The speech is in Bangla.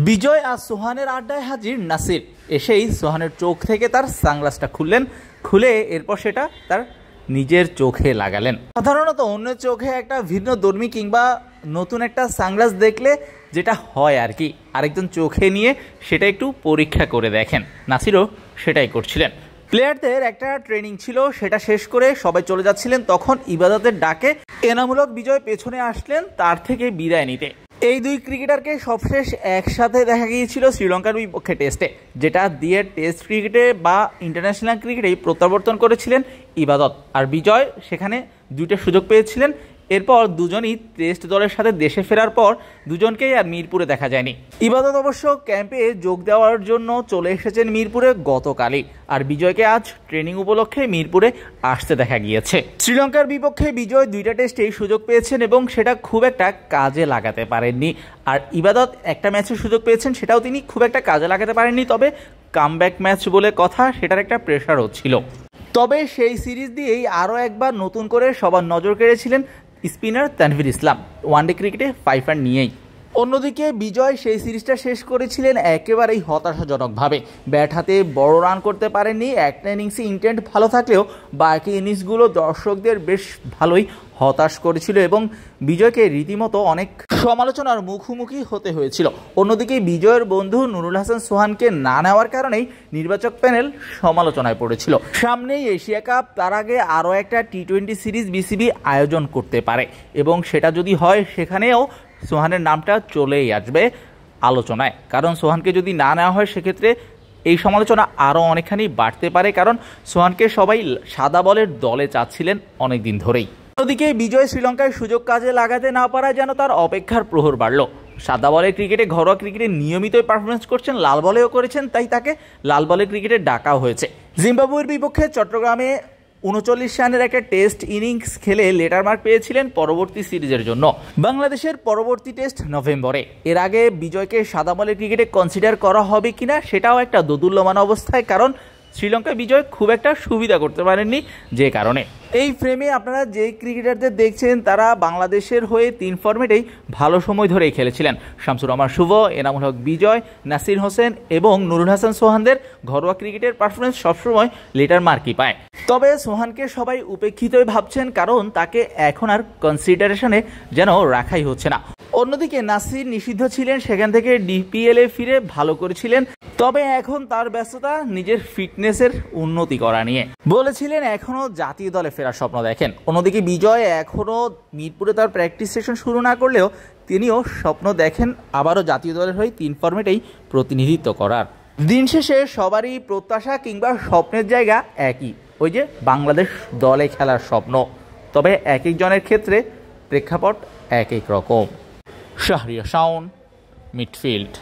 বিজয় আর সোহানের আড্ডায় হাজির নাসির। এসেই সোহানের চোখ থেকে তার সানগ্লাসটা খুলে এরপর সেটা তার নিজের চোখে লাগালেন। সাধারণত অন্য চোখে একটা ভিন্ন ধর্মী কিংবা নতুন একটা সানগ্লাস দেখলে যেটা হয় আর কি, আরেকজন চোখে নিয়ে সেটা একটু পরীক্ষা করে দেখেন। নাসিরও সেটাই করছিলেন। প্লেয়ারদের একটা ট্রেনিং ছিল, সেটা শেষ করে সবাই চলে যাচ্ছিলেন, তখন ইবাদতের ডাকে এনামূলক বিজয় পেছনে আসলেন তার থেকে বিদায় নিতে। এই দুই ক্রিকেটারকে সবশেষ একসাথে দেখা গিয়েছিল শ্রীলঙ্কার বিপক্ষে টেস্টে, যেটা দিয়ে টেস্ট ক্রিকেটে বা ইন্টারন্যাশনাল ক্রিকেটেই প্রত্যাবর্তন করেছিলেন ইবাদত। আর বিজয় সেখানে দুইটা সুযোগ পেয়েছিলেন। এরপর দুজনই টেস্ট দলের সাথে দেশে ফেরার পর দুজনকেই আর মিরপুরে দেখা যায়নি। ইবাদত অবশ্য ক্যাম্পে যোগ দেওয়ার জন্য চলে এসেছেন মিরপুরে গতকালই, আর বিজয়কে আজ ট্রেনিং উপলক্ষে মিরপুরে আসতে দেখা গিয়েছে। শ্রীলঙ্কার বিপক্ষে বিজয় দুইটা টেস্টেই সুযোগ পেয়েছেন এবং সেটা খুব একটা কাজে লাগাতে পারেননি। আর ইবাদত একটা ম্যাচের সুযোগ পেয়েছেন, সেটাও তিনি খুব একটা কাজে লাগাতে পারেননি। তবে কামব্যাক ম্যাচ বলে কথা, সেটার একটা প্রেশারও ছিল। তবে সেই সিরিজ দিয়েই আরও একবার নতুন করে সবার নজর কেড়েছিলেন স্পিনার তানভীর ইসলাম, ওয়ানডে ক্রিকেটে 5 রান নিয়েই। অন্যদিকে বিজয় সেই সিরিজটা শেষ করেছিলেন একেবারেই হতাশাজনকভাবে। ব্যাট হাতে বড় রান করতে পারেননি। একটা ইনিংসে ইন্টেন্ট ভালো থাকলেও বাকি ইনিংসগুলো দর্শকদের বেশ ভালোই হতাশ করেছিল এবং বিজয়কে রীতিমতো অনেক সমালোচনার মুখোমুখি হতে হয়েছিল। অন্যদিকে বিজয়ের বন্ধু নুরুল হাসান সোহানকে না নেওয়ার কারণেই নির্বাচক প্যানেল সমালোচনায় পড়েছিল। সামনেই এশিয়া কাপ, তার আগে আরও একটা টি-20 সিরিজ বিসিবি আয়োজন করতে পারে এবং সেটা যদি হয় সেখানেও সোহানের নামটা চলেই আসবে আলোচনায়। কারণ সোহানকে যদি না নেওয়া হয় সেক্ষেত্রে এই সমালোচনা আরও অনেকখানি বাড়তে পারে, কারণ সোহানকে সবাই সাদা বলের দলে চাচ্ছিলেন অনেক দিন ধরেই। অন্যদিকে বিজয় শ্রীলঙ্কায় সুযোগ কাজে লাগাতে না পারায় যেন তার অপেক্ষার প্রহর বাড়ল। সাদা বলের ক্রিকেটে, ঘরোয়া ক্রিকেটে নিয়মিতই পারফরমেন্স করছেন, লাল বলেও করেছেন, তাই তাকে লাল বলের ক্রিকেটে ডাকাও হয়েছে। জিম্বাবুয়ের বিপক্ষে চট্টগ্রামে 39 রানের একটা টেস্ট ইনিংস খেলে লেটারমার্ক পেয়েছিলেন পরবর্তী সিরিজের জন্য। বাংলাদেশের পরবর্তী টেস্ট নভেম্বরে। এর আগে বিজয়কে সাদা বলের ক্রিকেটে কনসিডার করা হবে কিনা সেটাও একটা দোদুল্যমান অবস্থায়, কারণ শ্রীলঙ্কায় বিজয় খুব একটা সুবিধা করতে পারেননি। যে কারণে এই ফ্রেমে আপনারা যে ক্রিকেটারদের দেখছেন তারা বাংলাদেশের হয়ে 3 ফরম্যাটেই ভালো সময় ধরেই খেলেছিলেন। শামসুর রহমান শুভ, এনামুল হক বিজয়, নাসির হোসেন এবং নুরুল হাসান সোহানদের ঘরোয়া ক্রিকেটের পারফরমেন্স সবসময় লেটার মার্কই পায়। তবে সোহানকে সবাই উপেক্ষিতই ভাবছেন, কারণ তাকে এখন আর কনসিডারেশনে যেন রাখাই হচ্ছে না। অন্যদিকে নাসির নিষিদ্ধ ছিলেন, সেখান থেকে ডিপিএলে ফিরে ভালো করেছিলেন। তবে এখন তার ব্যস্ততা নিজের ফিটনেসের উন্নতি করা নিয়ে। বলেছিলেন এখনও জাতীয় দলে ফেরার স্বপ্ন দেখেন। অন্যদিকে বিজয় এখনও মিরপুরে তার প্র্যাকটিস সেশন শুরু না করলেও তিনিও স্বপ্ন দেখেন আবারও জাতীয় দলের হয়ে 3 ফরম্যাটেই প্রতিনিধিত্ব করার। দিন শেষে সবারই প্রত্যাশা কিংবা স্বপ্নের জায়গা একই, ওই যে বাংলাদেশ দলে খেলার স্বপ্ন। তবে এক একজনের ক্ষেত্রে প্রেক্ষাপট এক এক রকম। শাহরিয়ার শাওন, মিডফিল্ড।